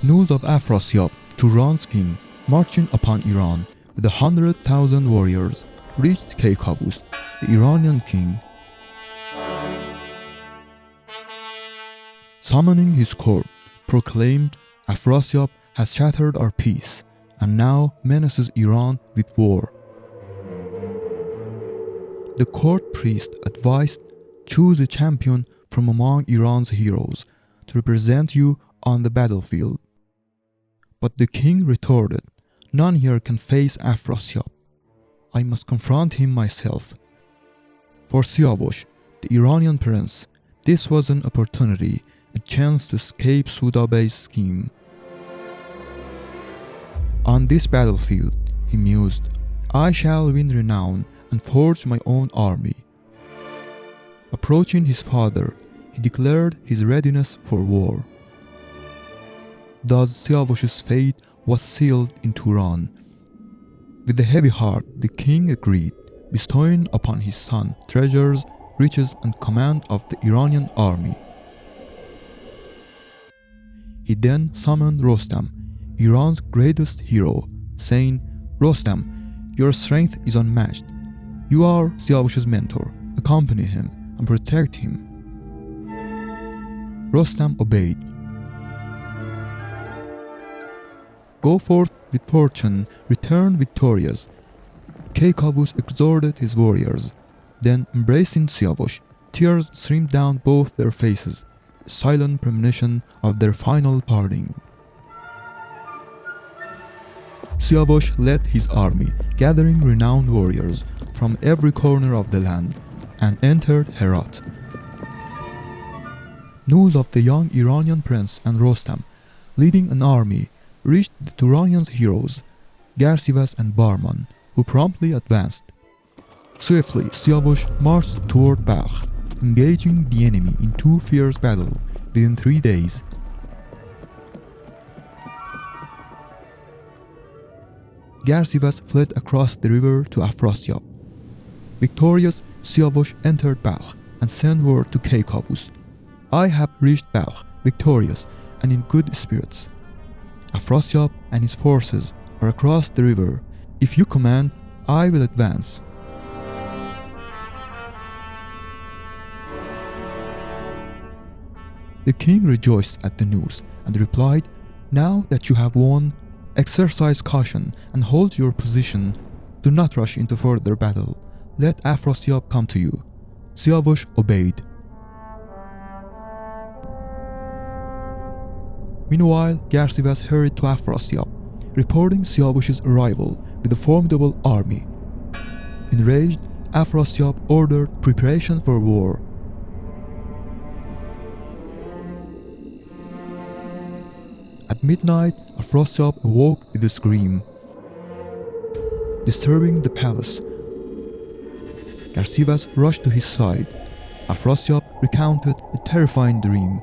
News of Afrasiab, Turan's king, marching upon Iran with 100,000 warriors, reached Siavush, the Iranian king. Summoning his court, proclaimed, Afrasiab has shattered our peace, and now menaces Iran with war. The court priest advised, choose a champion from among Iran's heroes to represent you on the battlefield. But the king retorted, none here can face Afrasiab. I must confront him myself. For Siavush, the Iranian prince, this was an opportunity, a chance to escape Sudabei's scheme. On this battlefield, he mused, I shall win renown and forge my own army. Approaching his father, he declared his readiness for war. Thus Siavush's fate was sealed in Turan. With a heavy heart, the king agreed, bestowing upon his son treasures, riches, and command of the Iranian army. He then summoned Rostam, Iran's greatest hero, saying, Rostam, your strength is unmatched. You are Siavush's mentor. Accompany him and protect him. Rostam obeyed. Go forth with fortune, return victorious. Siavush exhorted his warriors. Then, embracing Siavush, tears streamed down both their faces, a silent premonition of their final parting. Siavush led his army, gathering renowned warriors from every corner of the land, and entered Herat. News of the young Iranian prince and Rostam, leading an army, reached the Turanian heroes, Siavush and Barman, who promptly advanced. Swiftly, Siavush marched toward Balkh, engaging the enemy in two fierce battles within 3 days. Siavush fled across the river to Afrasiab. Victorious, Siavush entered Balkh and sent word to Siavush, I have reached Balkh, victorious and in good spirits. Afrasiab and his forces are across the river. If you command, I will advance. The king rejoiced at the news and replied, Now that you have won, exercise caution and hold your position. Do not rush into further battle. Let Afrasiab come to you. Siavush obeyed. Meanwhile, Siavush hurried to Afrasiab, reporting Siavush's arrival with a formidable army. Enraged, Afrasiab ordered preparation for war. At midnight, Afrasiab awoke with a scream, disturbing the palace. Siavush rushed to his side. Afrasiab recounted a terrifying dream.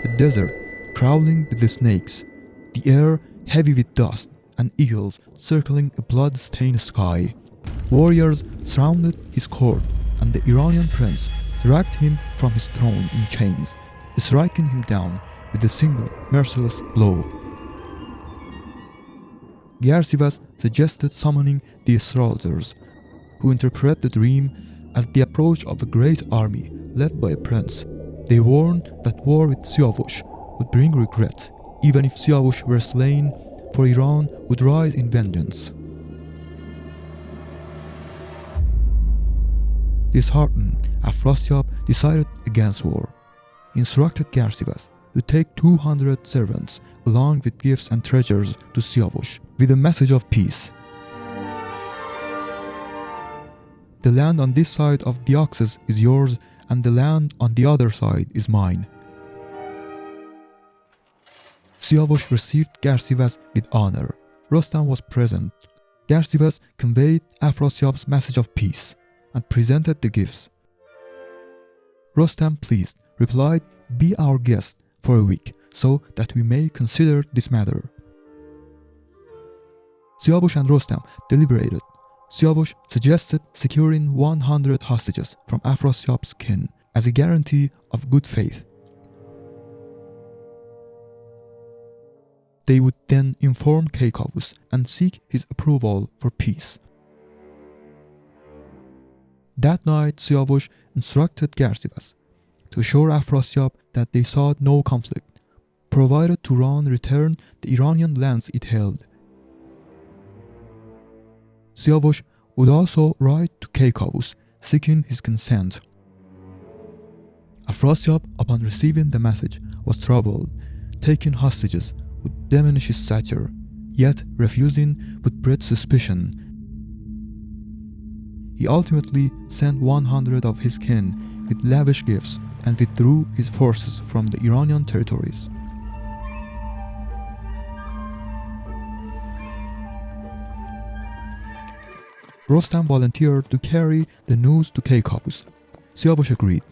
The desert crawling with the snakes, the air heavy with dust, and eagles circling a blood-stained sky. Warriors surrounded his court, and the Iranian prince dragged him from his throne in chains, striking him down with a single merciless blow. Siavush suggested summoning the astrologers, who interpret the dream as the approach of a great army led by a prince. They warned that war with Siavush would bring regret, even if Siavush were slain, for Iran would rise in vengeance. Disheartened, Afrasiab decided against war. He instructed Siavush to take 200 servants along with gifts and treasures to Siavush with a message of peace. The land on this side of the Oxus is yours, and the land on the other side is mine. Siavush received Siavush with honor. Rostam was present. Siavush conveyed Afrasiab's message of peace and presented the gifts. Rostam, pleased, replied, Be our guest for a week, so that we may consider this matter. Siavush and Rostam deliberated. Siavush suggested securing 100 hostages from Afrasiab's kin as a guarantee of good faith. they would then inform Keikavus and seek his approval for peace. That night, Siavush instructed Garsivas to assure Afrasiab that they sought no conflict, provided Turan returned the Iranian lands it held. Siavush would also write to Keikavus seeking his consent. Afrasiab, upon receiving the message, was troubled. Taking hostages would diminish his stature, yet refusing would breed suspicion. He ultimately sent 100 of his kin with lavish gifts and withdrew his forces from the Iranian territories. Rostam volunteered to carry the news to Keikavus. Siavush agreed,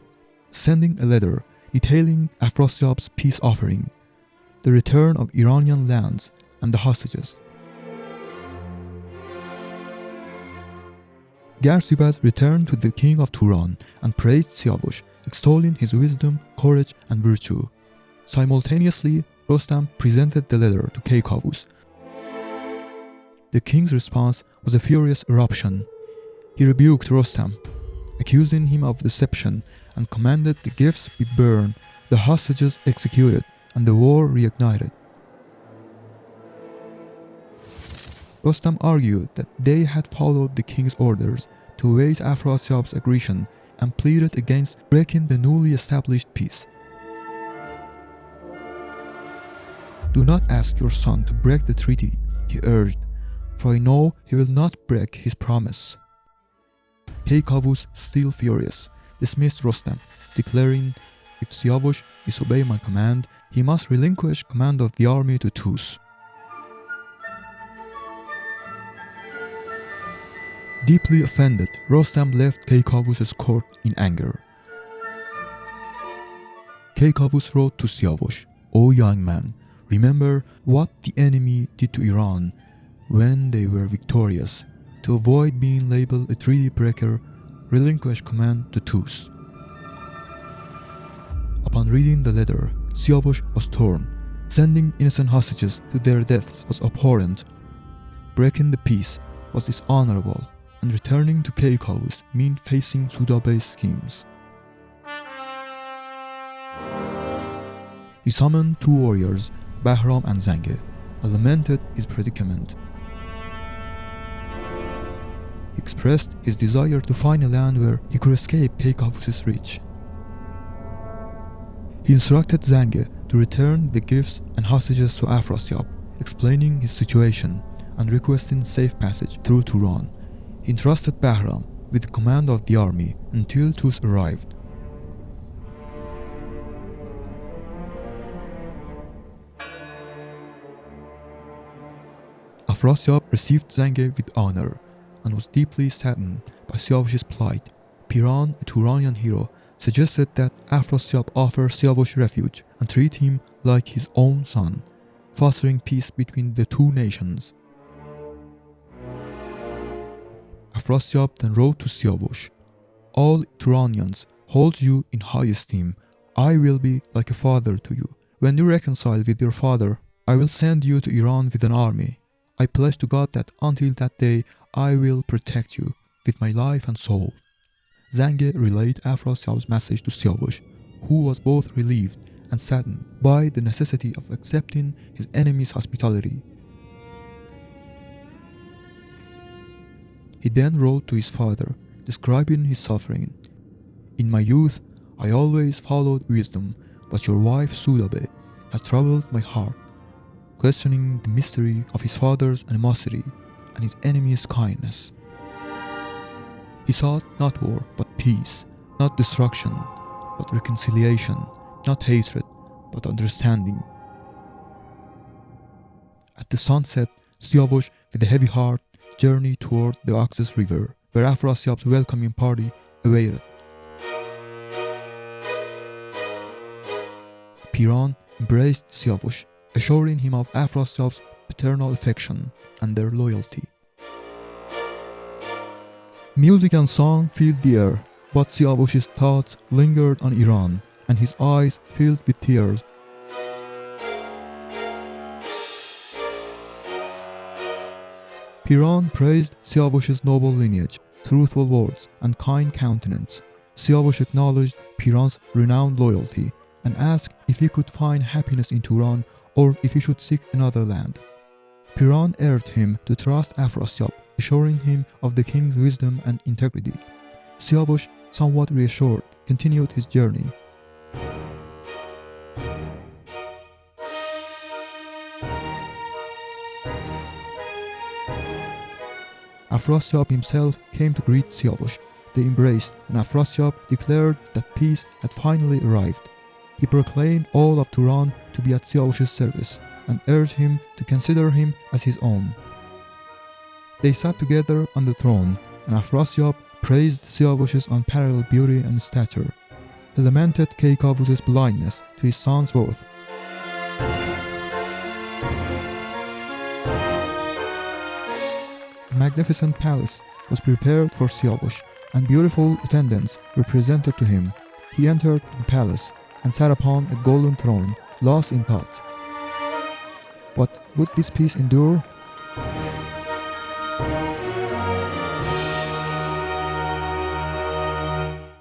sending a letter detailing Afrasiab's peace offering, the return of Iranian lands, and the hostages. Garsivas returned to the king of Turan and praised Siavush, extolling his wisdom, courage, and virtue. Simultaneously, Rostam presented the letter to Keikavus. The king's response was a furious eruption. He rebuked Rostam, accusing him of deception, and commanded the gifts be burned, the hostages executed, and the war reignited. Rostam argued that they had followed the king's orders to await Afrasiab's aggression and pleaded against breaking the newly established peace. "Do not ask your son to break the treaty," he urged, "for I know he will not break his promise." Keikavus, still furious, dismissed Rostam, declaring, "If Siavush disobey my command, he must relinquish command of the army to Tus." Deeply offended, Rostam left Keikavus' court in anger. Keikavus wrote to Siavush, "O young man, remember what the enemy did to Iran when they were victorious. To avoid being labeled a treaty breaker, relinquish command to Tus." Upon reading the letter, Siavush was torn. Sending innocent hostages to their deaths was abhorrent. Breaking the peace was dishonorable, and returning to Keikavus meant facing Sudabe's schemes. He summoned two warriors, Bahram and Zange, and lamented his predicament. He expressed his desire to find a land where he could escape Keikavus' reach. He instructed Zange to return the gifts and hostages to Afrasiab, explaining his situation and requesting safe passage through Turan. He entrusted Bahram with the command of the army until Tus arrived. Afrasiab received Zange with honor and was deeply saddened by Siavush's plight. Piran, a Turanian hero, suggested that Afrasiab offer Siavush refuge and treat him like his own son, fostering peace between the two nations. Afrasiab then wrote to Siavush, "All Turanians hold you in high esteem. I will be like a father to you. When you reconcile with your father, I will send you to Iran with an army. I pledge to God that until that day I will protect you with my life and soul." Zange relayed Afrasiab's message to Siavush, who was both relieved and saddened by the necessity of accepting his enemy's hospitality. He then wrote to his father, describing his suffering. "In my youth, I always followed wisdom, but your wife Sudabe has troubled my heart, questioning the mystery of his father's animosity and his enemy's kindness. He sought not war, but peace, not destruction, but reconciliation, not hatred, but understanding." At the sunset, Siavush, with a heavy heart, journeyed toward the Oxus River, where Afrasiab's welcoming party awaited. Piran embraced Siavush, assuring him of Afrasiab's paternal affection and their loyalty. Music and song filled the air, but Siavush's thoughts lingered on Iran, and his eyes filled with tears. Turan praised Siavush's noble lineage, truthful words, and kind countenance. Siavush acknowledged Turan's renowned loyalty and asked if he could find happiness in Turan or if he should seek another land. Turan urged him to trust Afrasiab, assuring him of the king's wisdom and integrity. Siavush, somewhat reassured, continued his journey. Afrasiab himself came to greet Siavush. They embraced, and Afrasiab declared that peace had finally arrived. He proclaimed all of Turan to be at Siavush's service and urged him to consider him as his own. They sat together on the throne, and Afrasiab praised Siavush's unparalleled beauty and stature. He lamented Keikavus's blindness to his son's worth. A magnificent palace was prepared for Siavush, and beautiful attendants were presented to him. He entered the palace and sat upon a golden throne, lost in thought. But would this peace endure?